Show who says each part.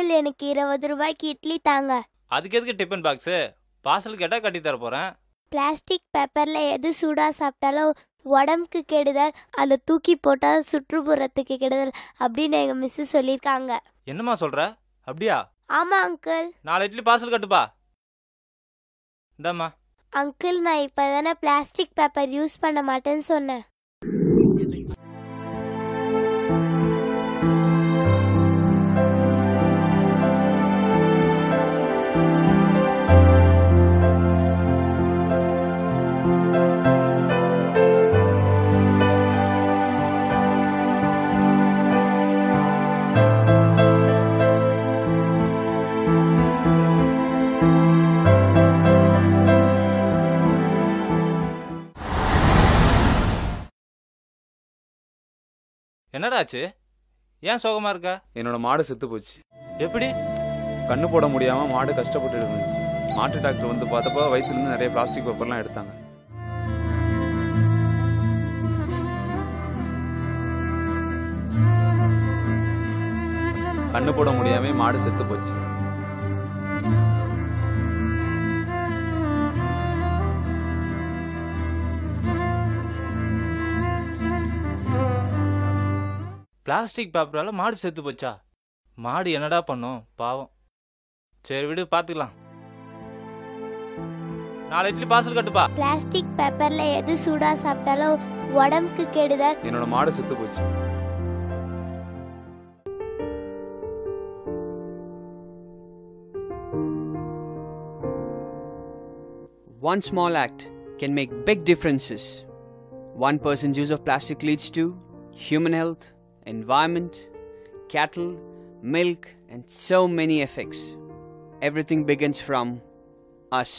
Speaker 1: Uncle எனக்கு 20 ரூபாய்க்கு இட்லி தாங்க.
Speaker 2: அதுக்கு எதுக்கு டிஃபன் பாக்ஸு? பார்சல் கேட்டால் கட்டி தர போகிறேன்.
Speaker 1: பிளாஸ்டிக் பேப்பர்ல எது சூடா சாப்பிட்டாலும் உடம்புக்கு கெடுதல், அதை தூக்கி போட்டால் சுற்றுப்புறத்துக்கு கெடுதல் அப்படின்னு எங்க மிஸ் சொல்லியிருக்காங்க.
Speaker 2: என்னம்மா சொல்கிற? அப்படியா?
Speaker 1: ஆமா அங்கிள்.
Speaker 2: 4 இட்லி பார்சல் கட்டுப்பா. இந்தாம்மா.
Speaker 1: அங்கிள், நான் இப்பதானே பிளாஸ்டிக் பேப்பர் யூஸ் பண்ண மாட்டேன்னு சொன்னேன்.
Speaker 2: என்னடா ஆச்சு? ஏன் சோகமா இருக்க?
Speaker 3: என்னோட மாடு செத்து போச்சு.
Speaker 2: எப்படி?
Speaker 3: கண்ணு போட முடியாம மாடு கஷ்டப்பட்டு இருந்துச்சு. மாட்டு டாக்டர் வந்து பார்த்தப்போ வயிற்றுலேருந்து நிறைய பிளாஸ்டிக் பேப்பர்லாம் எடுத்தாங்க. கண்ணு போட முடியாம மாடு செத்து போச்சு.
Speaker 2: பிளாஸ்டிக் பேப்பரால மாடு செத்து போச்சா? மாடு என்னடா பண்ணும் பாவம். சரி விடு, பார்த்துக்கலாம். 4 இட்லி பார்சல் கட்டுப்பா.
Speaker 1: பிளாஸ்டிக் பேப்பர்ல எது சூடா சாப்பிட்டாலும் உடம்புக்கு கெடுதல்.
Speaker 3: என்னோட மாடு செத்து போச்சு.
Speaker 4: One small act can make big differences. One person's use of plastic leads to human health, environment, cattle, milk, and so many effects. Everything begins from us.